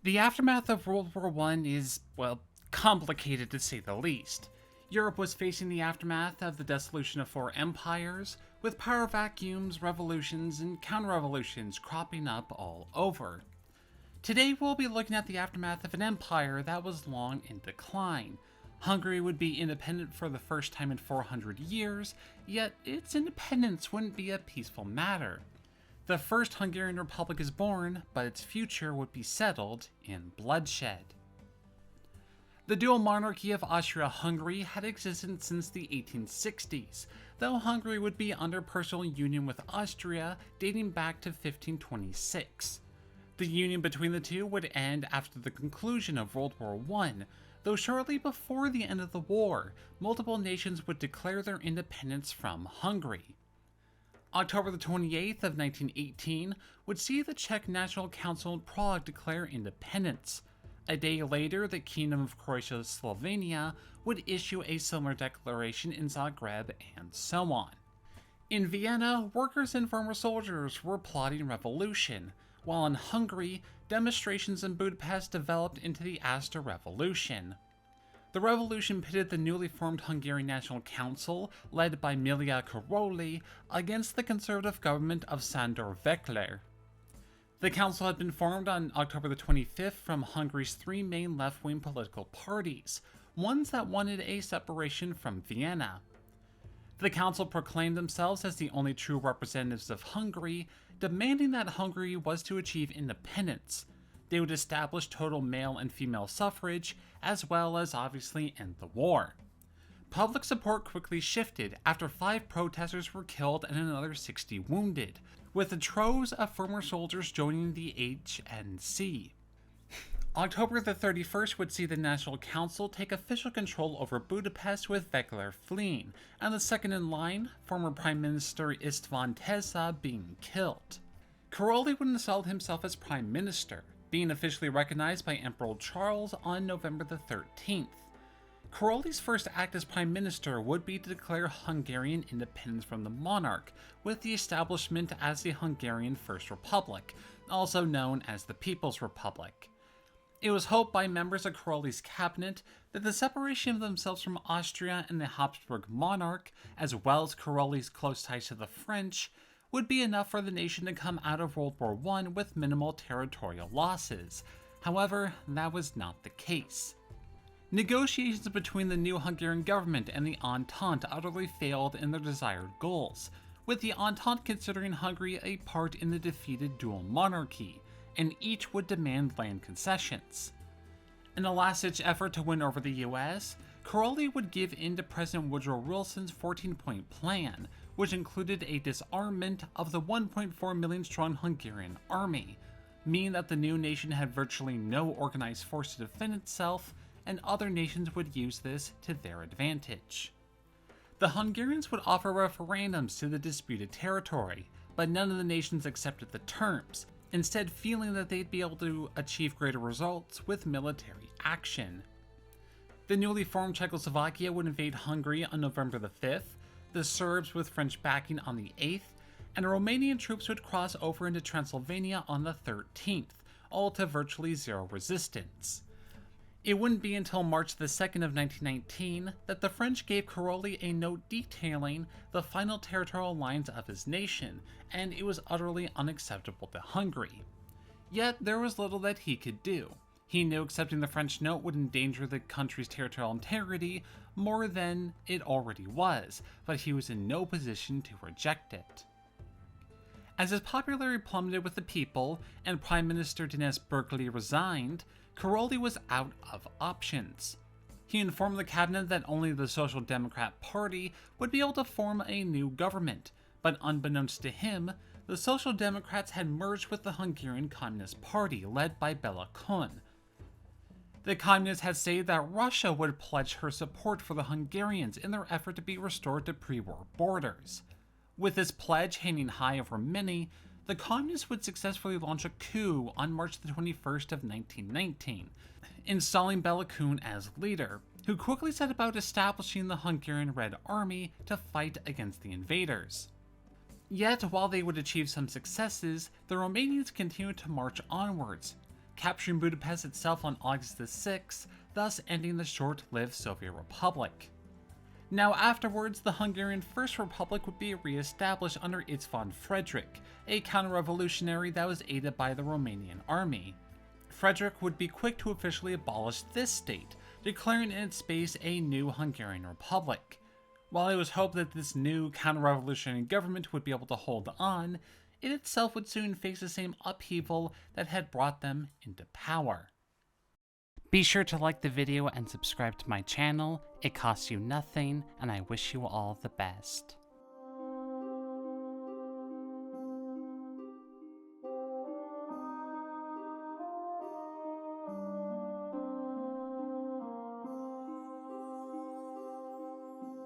The aftermath of World War I is, well, complicated to say the least. Europe was facing the aftermath of the dissolution of four empires, with power vacuums, revolutions, and counter-revolutions cropping up all over. Today we'll be looking at the aftermath of an empire that was long in decline. Hungary would be independent for the first time in 400 years, yet its independence wouldn't be a peaceful matter. The First Hungarian Republic is born, but its future would be settled in bloodshed. The dual monarchy of Austria-Hungary had existed since the 1860s, though Hungary would be under personal union with Austria dating back to 1526. The union between the two would end after the conclusion of World War I, though shortly before the end of the war, multiple nations would declare their independence from Hungary. October the 28th of 1918 would see the Czech National Council in Prague declare independence. A day later, the Kingdom of Croatia-Slavonia would issue a similar declaration in Zagreb, and so on. In Vienna, workers and former soldiers were plotting revolution, while in Hungary, demonstrations in Budapest developed into the Aster Revolution. The revolution pitted the newly formed Hungarian National Council, led by Milia Karolyi, against the conservative government of Sándor Weckler. The council had been formed on October the 25th from Hungary's three main left-wing political parties, ones that wanted a separation from Vienna. The council proclaimed themselves as the only true representatives of Hungary, demanding that Hungary was to achieve independence. They would establish total male and female suffrage, as well as obviously end the war. Public support quickly shifted after 5 protesters were killed and another 60 wounded, with the troves of former soldiers joining the HNC. October the 31st would see the National Council take official control over Budapest with Weckler fleeing, and the second in line, former Prime Minister István Tisza, being killed. Karolyi would install himself as Prime Minister, being officially recognized by Emperor Charles on November the 13th. Karolyi's first act as Prime Minister would be to declare Hungarian independence from the monarch, with the establishment as the Hungarian First Republic, also known as the People's Republic. It was hoped by members of Karolyi's cabinet that the separation of themselves from Austria and the Habsburg monarch, as well as Karolyi's close ties to the French, would be enough for the nation to come out of World War I with minimal territorial losses. However, that was not the case. Negotiations between the new Hungarian government and the Entente utterly failed in their desired goals, with the Entente considering Hungary a part in the defeated dual monarchy, and each would demand land concessions. In a last-ditch effort to win over the US, Karolyi would give in to President Woodrow Wilson's 14-point plan, which included a disarmament of the 1.4 million-strong Hungarian army, meaning that the new nation had virtually no organized force to defend itself, and other nations would use this to their advantage. The Hungarians would offer referendums to the disputed territory, but none of the nations accepted the terms, instead feeling that they'd be able to achieve greater results with military action. The newly formed Czechoslovakia would invade Hungary on November the 5th, the Serbs with French backing on the 8th, and Romanian troops would cross over into Transylvania on the 13th, all to virtually zero resistance. It wouldn't be until March the 2nd of 1919 that the French gave Karolyi a note detailing the final territorial lines of his nation, and it was utterly unacceptable to Hungary. Yet there was little that he could do. He knew accepting the French note would endanger the country's territorial integrity more than it already was, but he was in no position to reject it. As his popularity plummeted with the people, and Prime Minister Denis Berkeley resigned, Karolyi was out of options. He informed the cabinet that only the Social Democrat Party would be able to form a new government, but unbeknownst to him, the Social Democrats had merged with the Hungarian Communist Party led by Bela Kun. The communists had stated that Russia would pledge her support for the Hungarians in their effort to be restored to pre-war borders. With this pledge hanging high over many, the communists would successfully launch a coup on March the 21st of 1919, installing Bela Kun as leader, who quickly set about establishing the Hungarian Red Army to fight against the invaders. Yet, while they would achieve some successes, the Romanians continued to march onwards. capturing Budapest itself on August the 6th, thus ending the short-lived Soviet Republic. Now afterwards, the Hungarian First Republic would be re-established under its von Frederick, a counter-revolutionary that was aided by the Romanian army. Frederick would be quick to officially abolish this state, declaring in its space a new Hungarian Republic. While it was hoped that this new counter-revolutionary government would be able to hold on, it itself would soon face the same upheaval that had brought them into power. Be sure to like the video and subscribe to my channel. It costs you nothing, and I wish you all the best.